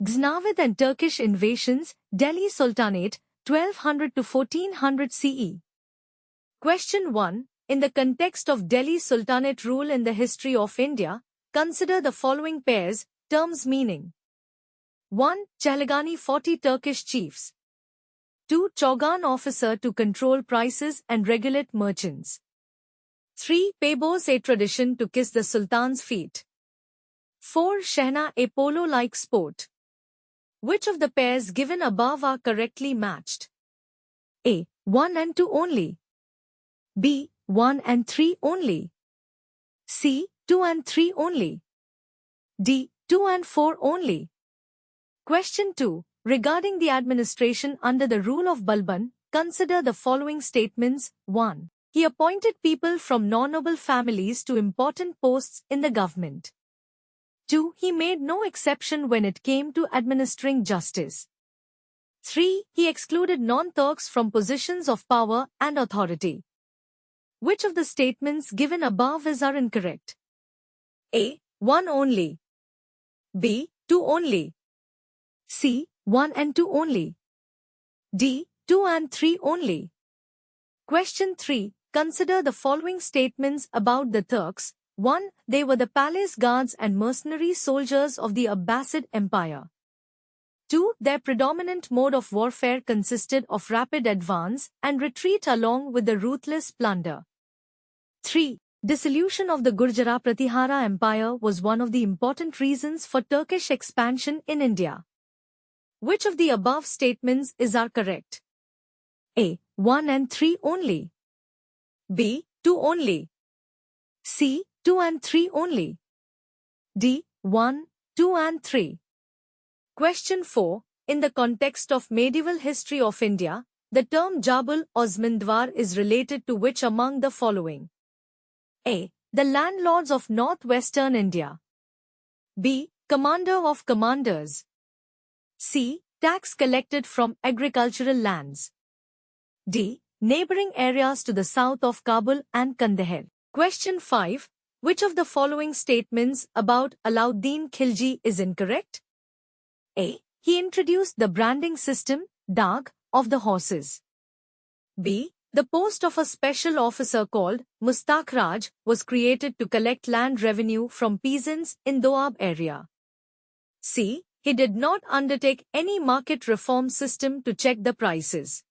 Ghaznavid and Turkish invasions, Delhi Sultanate, 1200 to 1400 CE. Question 1. In the context of Delhi Sultanate rule in the history of India, consider the following pairs, terms meaning. 1. Chahlagani 40 Turkish chiefs. 2. Chaugan officer to control prices and regulate merchants. 3. Pebos a tradition to kiss the Sultan's feet. 4. Shehna a polo-like sport. Which of the pairs given above are correctly matched? A. 1 and 2 only. B. 1 and 3 only. C. 2 and 3 only. D. 2 and 4 only. Question 2. Regarding the administration under the rule of Balban, consider the following statements. 1. He appointed people from non-noble families to important posts in the government. 2. He made no exception when it came to administering justice. 3. He excluded non-Turks from positions of power and authority. Which of the statements given above are incorrect? A. 1 only. B. 2 only. C. 1 and 2 only. D. 2 and 3 only. Question 3. Consider the following statements about the Turks. 1. They were the palace guards and mercenary soldiers of the Abbasid Empire. 2. Their predominant mode of warfare consisted of rapid advance and retreat along with the ruthless plunder. 3. Dissolution of the Gurjara Pratihara Empire was one of the important reasons for Turkish expansion in India. Which of the above statements are correct? A. 1 and 3 only. B. 2 only. C. 2 and 3 only. D. 1, 2 and 3. Question 4. In the context of medieval history of India, the term Jabul or Zmindwar is related to which among the following? A. The landlords of northwestern India. B. Commander of commanders. C. Tax collected from agricultural lands. D. Neighboring areas to the south of Kabul and Kandahar. Question 5. Which of the following statements about Alauddin Khilji is incorrect? A. He introduced the branding system, Dag, of the horses. B. The post of a special officer called Mustaq Raj was created to collect land revenue from peasants in Doab area. C. He did not undertake any market reform system to check the prices.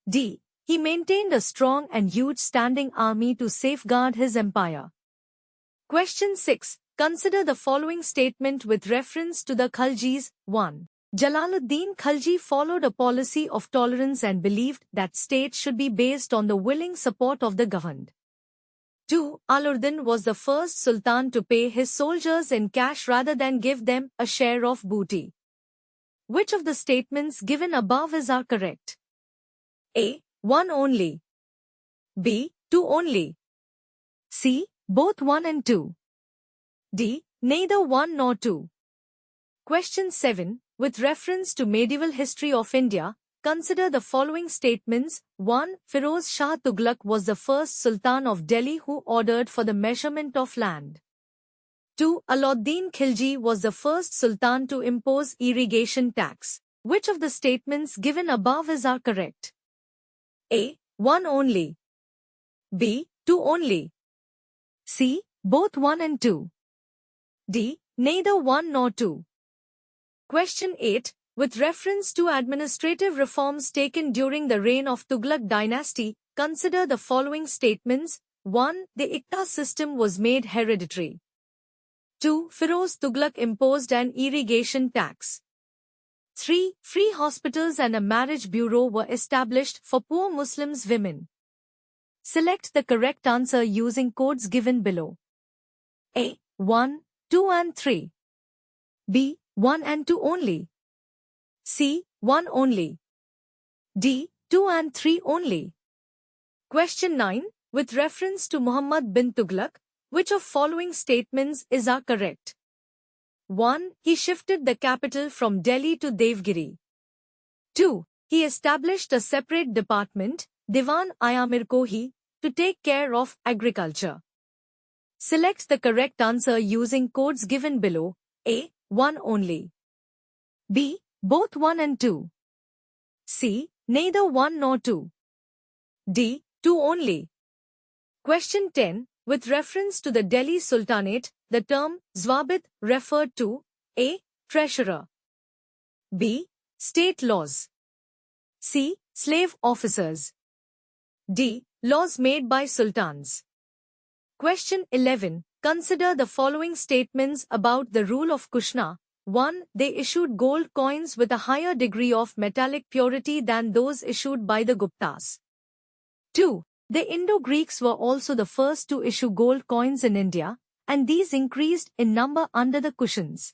D. He maintained a strong and huge standing army to safeguard his empire. Question 6. Consider the following statement with reference to the Khaljis. 1. Jalaluddin Khalji followed a policy of tolerance and believed that state should be based on the willing support of the governed. 2. Alauddin was the first sultan to pay his soldiers in cash rather than give them a share of booty. Which of the statements given above are correct? A. 1 only. B. 2 only. C. Both 1 and 2. D. Neither 1 nor 2. Question 7. With reference to medieval history of India, consider the following statements. 1. Firoz Shah Tughlaq was the first Sultan of Delhi who ordered for the measurement of land. 2. Alauddin Khilji was the first Sultan to impose irrigation tax. Which of the statements given above are correct? A. 1 only. B. 2 only. C. Both 1 and 2. D. Neither 1 nor 2. Question 8. With reference to administrative reforms taken during the reign of Tughlaq dynasty, consider the following statements. 1. The Ikta system was made hereditary. 2. Firoz Tughlaq imposed an irrigation tax. 3. Free hospitals and a marriage bureau were established for poor Muslims women. Select the correct answer using codes given below. A. 1, 2 and 3. B. 1 and 2 only. C. 1 only. D. 2 and 3 only. Question 9. With reference to Muhammad bin Tughlaq, which of following statements are correct? 1. He shifted the capital from Delhi to Devgiri. 2. He established a separate department, Diwan-i-Amir Kohi, to take care of agriculture. Select the correct answer using codes given below. A. 1 only. B. Both 1 and 2. C. Neither 1 nor 2. D. 2 only. Question 10. With reference to the Delhi Sultanate, the term Zwabit referred to A. Treasurer. B. State laws. C. Slave officers. D. Laws made by sultans. Question 11. Consider the following statements about the rule of Kushna. 1. They issued gold coins with a higher degree of metallic purity than those issued by the Guptas. 2. The Indo-Greeks were also the first to issue gold coins in India, and these increased in number under the Kushans.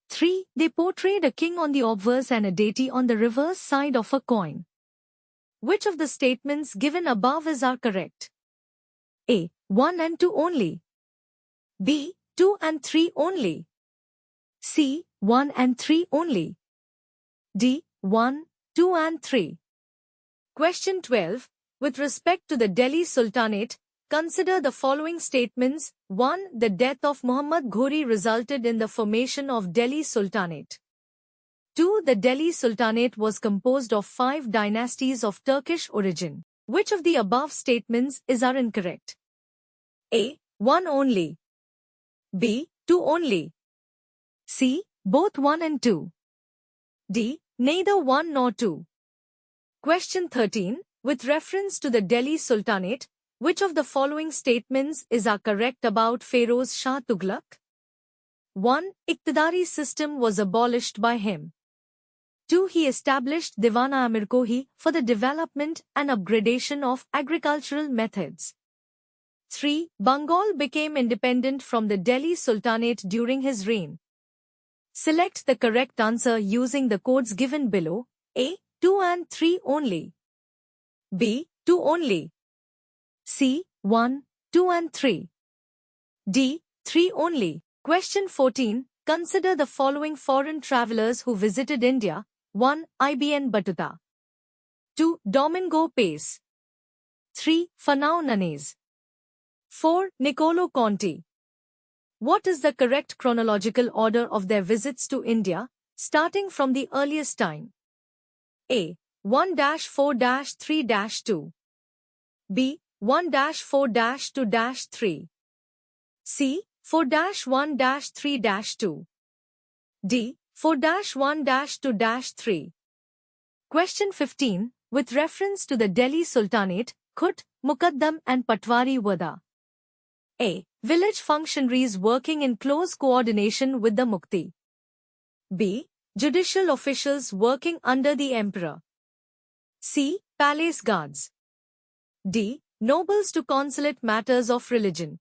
3. They portrayed a king on the obverse and a deity on the reverse side of a coin. Which of the statements given above are correct? A. 1 and 2 only. B. 2 and 3 only. C. 1 and 3 only. D. 1, 2 and 3. Question 12. With respect to the Delhi Sultanate, consider the following statements. 1. The death of Muhammad Ghori resulted in the formation of Delhi Sultanate. 2. The Delhi Sultanate was composed of 5 dynasties of Turkish origin. Which of the above statements are incorrect? A. 1 only. B. 2 only. C. Both 1 and 2. D. Neither 1 nor 2. Question 13. With reference to the Delhi Sultanate, which of the following statements are correct about Pharaoh Shah Tughlaq? 1. Iqtidari system was abolished by him. 2. He established Divana Amirkohi for the development and upgradation of agricultural methods. 3. Bengal became independent from the Delhi Sultanate during his reign. Select the correct answer using the codes given below. A. 2 and 3 only. B. 2 only. C. 1, 2 and 3. D. 3 only. Question 14. Consider the following foreign travelers who visited India. 1. Ibn Battuta. 2. Domingo Pace. 3. Fanao Nanes. 4. Niccolo Conti. What is the correct chronological order of their visits to India, starting from the earliest time? A. 1-4-3-2. B. 1-4-2-3. C. 4-1-3-2. D. 4-1-2-3. Question 15. With reference to the Delhi Sultanate, Khut, Muqaddam and Patwari were the A. Village functionaries working in close coordination with the Mukti. B. Judicial officials working under the emperor. C. Palace guards. D. Nobles to consulate matters of religion.